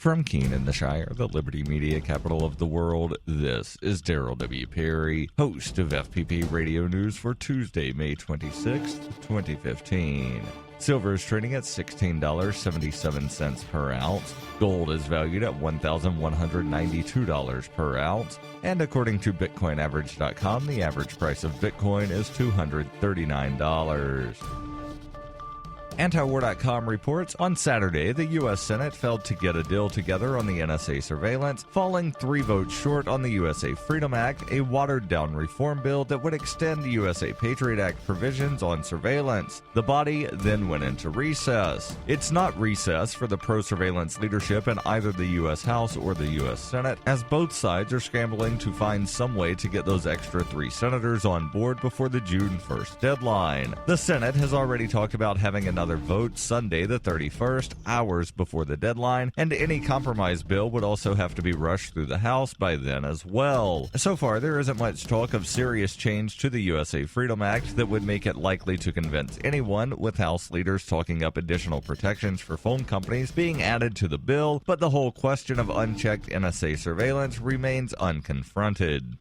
From Keene in the Shire, the Liberty Media capital of the world, this is Daryl W. Perry, host of FPP Radio News for Tuesday, May 26, 2015. Silver is trading at $16.77 per ounce. Gold is valued at $1,192 per ounce. And according to BitcoinAverage.com, the average price of Bitcoin is $239. Antiwar.com reports on Saturday the U.S. Senate failed to get a deal together on the NSA surveillance, falling 3 votes short on the USA Freedom Act, a watered-down reform bill that would extend the USA Patriot Act provisions on surveillance. The body then went into recess. It's not recess for the pro-surveillance leadership in either the U.S. House or the U.S. Senate, as both sides are scrambling to find some way to get those extra 3 senators on board before the June 1st deadline. The Senate has already talked about having another vote Sunday the 31st, hours before the deadline, and any compromise bill would also have to be rushed through the House by then as well. So far, there isn't much talk of serious change to the USA Freedom Act that would make it likely to convince anyone, with House leaders talking up additional protections for phone companies being added to the bill, but the whole question of unchecked NSA surveillance remains unconfronted.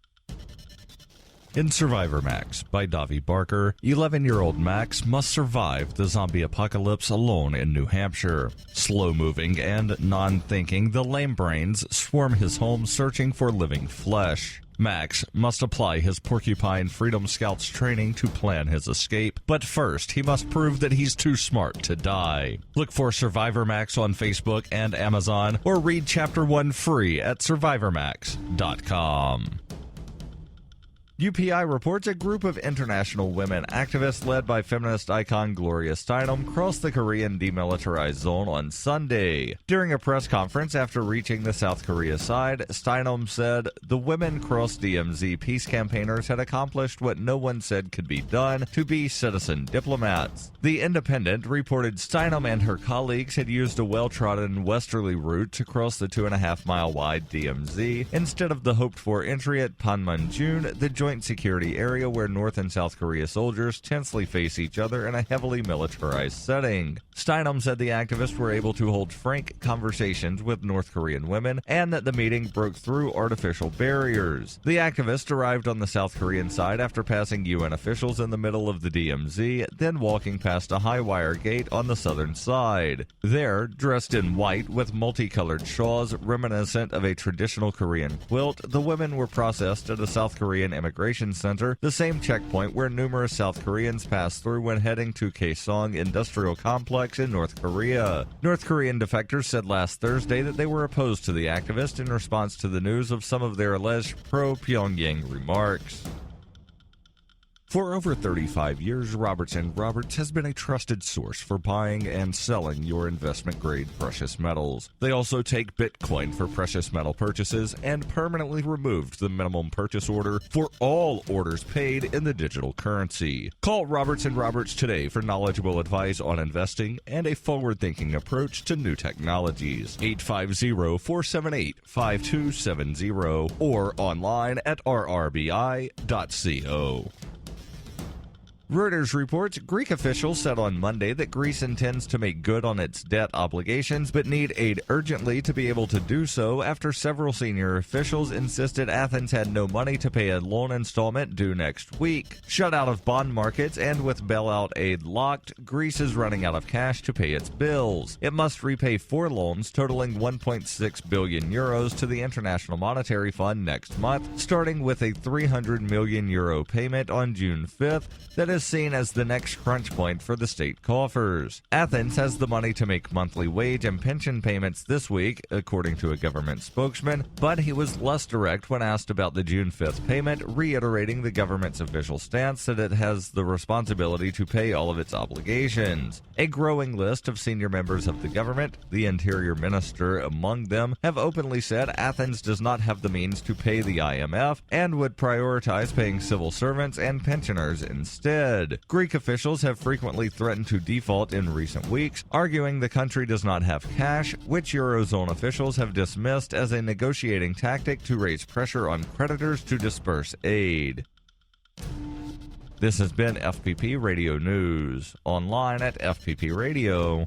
In Survivor Max by Davi Barker, 11-year-old Max must survive the zombie apocalypse alone in New Hampshire. Slow-moving and non-thinking, the lame brains swarm his home searching for living flesh. Max must apply his Porcupine Freedom Scouts training to plan his escape, but first he must prove that he's too smart to die. Look for Survivor Max on Facebook and Amazon, or read Chapter 1 free at survivormax.com. UPI reports a group of international women activists led by feminist icon Gloria Steinem crossed the Korean demilitarized zone on Sunday. During a press conference after reaching the South Korea side, Steinem said the women cross DMZ peace campaigners had accomplished what no one said could be done, to be citizen diplomats. The Independent reported Steinem and her colleagues had used a well-trodden westerly route to cross the 2.5-mile-wide DMZ instead of the hoped-for entry at Panmunjom, the joint security area where North and South Korea soldiers tensely face each other in a heavily militarized setting. Steinem said the activists were able to hold frank conversations with North Korean women and that the meeting broke through artificial barriers. The activists arrived on the South Korean side after passing UN officials in the middle of the DMZ, then walking past a high wire gate on the southern side. There, dressed in white with multicolored shawls reminiscent of a traditional Korean quilt, the women were processed at a South Korean immigration center, the same checkpoint where numerous South Koreans pass through when heading to Kaesong Industrial Complex in North Korea. North Korean defectors said last Thursday that they were opposed to the activists in response to the news of some of their alleged pro-Pyongyang remarks. For over 35 years, Robertson Roberts has been a trusted source for buying and selling your investment-grade precious metals. They also take Bitcoin for precious metal purchases and permanently removed the minimum purchase order for all orders paid in the digital currency. Call Robertson Roberts today for knowledgeable advice on investing and a forward-thinking approach to new technologies. 850-478-5270 or online at rrbi.co. Reuters reports Greek officials said on Monday that Greece intends to make good on its debt obligations but need aid urgently to be able to do so after several senior officials insisted Athens had no money to pay a loan installment due next week. Shut out of bond markets and with bailout aid locked, Greece is running out of cash to pay its bills. It must repay 4 loans totaling 1.6 billion euros to the International Monetary Fund next month, starting with a 300 million euro payment on June 5th that is seen as the next crunch point for the state coffers. Athens has the money to make monthly wage and pension payments this week, according to a government spokesman, but he was less direct when asked about the June 5th payment, reiterating the government's official stance that it has the responsibility to pay all of its obligations. A growing list of senior members of the government, the interior minister among them, have openly said Athens does not have the means to pay the IMF and would prioritize paying civil servants and pensioners instead. Greek officials have frequently threatened to default in recent weeks, arguing the country does not have cash, which Eurozone officials have dismissed as a negotiating tactic to raise pressure on creditors to disperse aid. This has been FPP Radio News, online at fppradio.com.